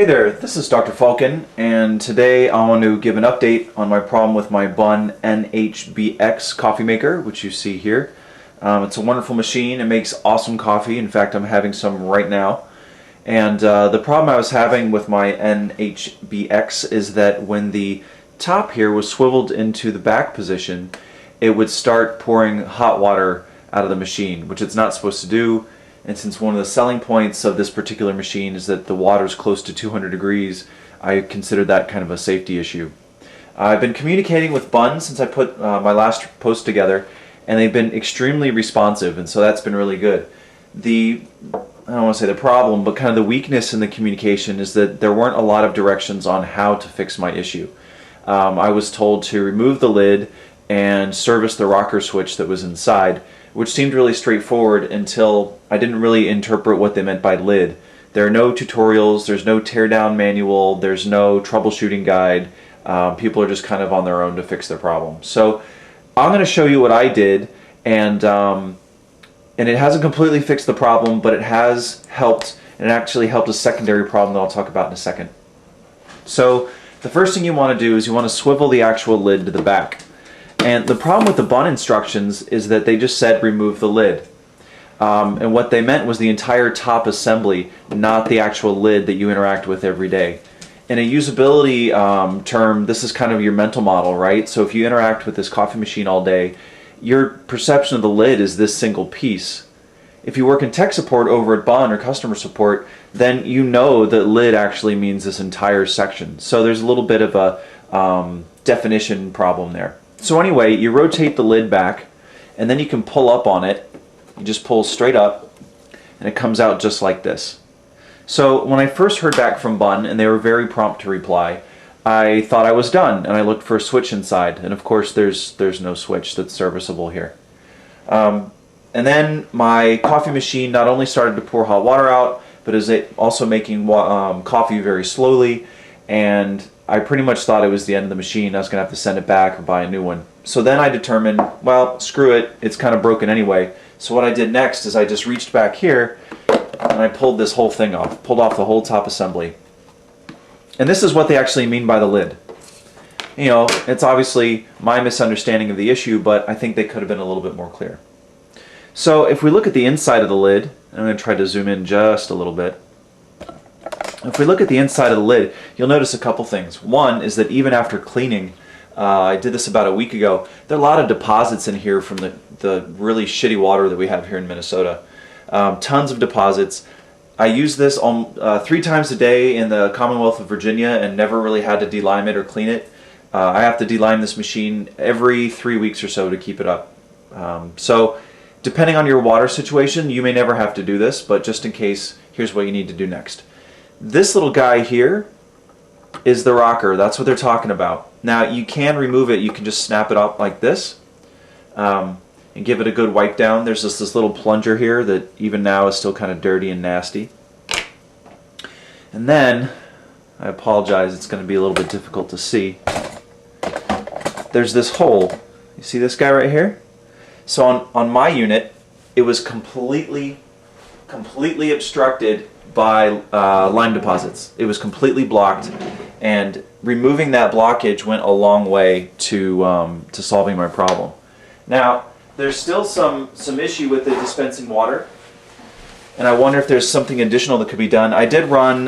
Hey there, this is Dr. Falcon, and today I want to give an update on my problem with my Bunn NHBX coffee maker, which you see here. It's a wonderful machine. It makes awesome coffee. In fact, I'm having some right now. And the problem I was having with my NHBX is that when the top here was swiveled into the back position, it would start pouring hot water out of the machine, which it's not supposed to do. And since one of the selling points of this particular machine is that the water is close to 200 degrees, I consider that kind of a safety issue. I've been communicating with Bunn since I put my last post together, and they've been extremely responsive, and so that's been really good. I don't want to say the problem, but kind of the weakness in the communication is that there weren't a lot of directions on how to fix my issue. I was told to remove the lid and service the rocker switch that was inside, which seemed really straightforward until I didn't really interpret what they meant by lid. There are no tutorials, there's no teardown manual, there's no troubleshooting guide. People are just kind of on their own to fix their problem. So I'm going to show you what I did, and it hasn't completely fixed the problem, but it has helped, and it actually helped a secondary problem that I'll talk about in a second. So the first thing you want to do is you want to swivel the actual lid to the back. And the problem with the Bunn instructions is that they just said remove the lid. And what they meant was the entire top assembly, not the actual lid that you interact with every day. In a usability term, this is kind of your mental model, right? So if you interact with this coffee machine all day, your perception of the lid is this single piece. If you work in tech support over at Bunn or customer support, then you know that lid actually means this entire section. So there's a little bit of a definition problem there. So anyway, you rotate the lid back, and then you can pull up on it. You just pull straight up, and it comes out just like this. So when I first heard back from Bunn, and they were very prompt to reply, I thought I was done, and I looked for a switch inside, and of course there's no switch that's serviceable here. And then my coffee machine not only started to pour hot water out, but is also making coffee very slowly, and I pretty much thought it was the end of the machine. I was going to have to send it back or buy a new one. So then I determined, well, screw it, it's kind of broken anyway. So what I did next is I just reached back here and I pulled this whole thing off, pulled off the whole top assembly. And this is what they actually mean by the lid. You know, it's obviously my misunderstanding of the issue, but I think they could have been a little bit more clear. So if we look at the inside of the lid, I'm going to try to zoom in just a little bit. If we look at the inside of the lid, you'll notice a couple things. One is that even after cleaning, I did this about a week ago, there are a lot of deposits in here from the really shitty water that we have here in Minnesota. Tons of deposits. I use this 3 times a day in the Commonwealth of Virginia and never really had to delime it or clean it. I have to delime this machine every 3 weeks or so to keep it up. So depending on your water situation, you may never have to do this, but just in case, here's what you need to do next. This little guy here is the rocker. That's what they're talking about. Now you can remove it. You can just snap it up like this and give it a good wipe down. There's this little plunger here that even now is still kind of dirty and nasty. And then, I apologize, it's going to be a little bit difficult to see. There's this hole. You see this guy right here? So on my unit, it was completely obstructed by lime deposits. It was completely blocked, and removing that blockage went a long way to solving my problem. Now there's still some issue with the dispensing water, and I wonder if there's something additional that could be done. I did run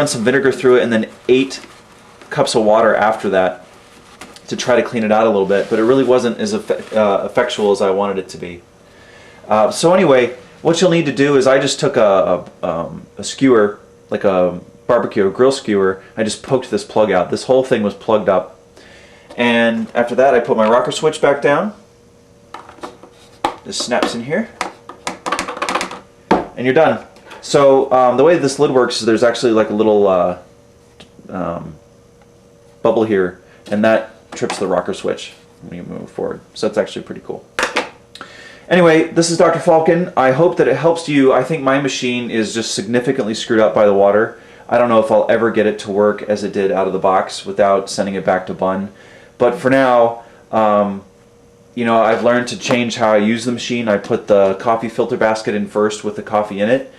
some vinegar through it, and then 8 cups of water after that to try to clean it out a little bit, but it really wasn't as effectual as I wanted it to be. So anyway, what you'll need to do is I just took a skewer, like a barbecue or grill skewer. I just poked this plug out. This whole thing was plugged up. And after that, I put my rocker switch back down. This snaps in here. And you're done. So the way this lid works is there's actually like a little bubble here, and that trips the rocker switch when you move forward. So that's actually pretty cool. Anyway, this is Dr. Falcon. I hope that it helps you. I think my machine is just significantly screwed up by the water. I don't know if I'll ever get it to work as it did out of the box without sending it back to Bunn. But for now, you know, I've learned to change how I use the machine. I put the coffee filter basket in first with the coffee in it,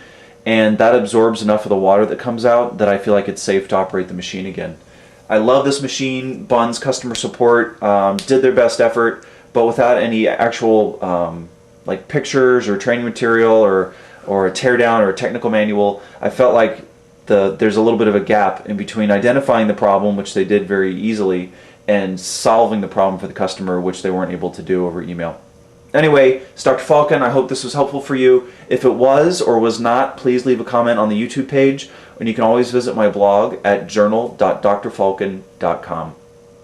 and that absorbs enough of the water that comes out that I feel like it's safe to operate the machine again. I love this machine. Bunn's customer support did their best effort, but without any actual like pictures or training material or a teardown or a technical manual, I felt like there's a little bit of a gap in between identifying the problem, which they did very easily, and solving the problem for the customer, which they weren't able to do over email. Anyway, it's Dr. Falcon. I hope this was helpful for you. If it was or was not, please leave a comment on the YouTube page, and you can always visit my blog at journal.drfalcon.com.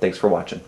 Thanks for watching.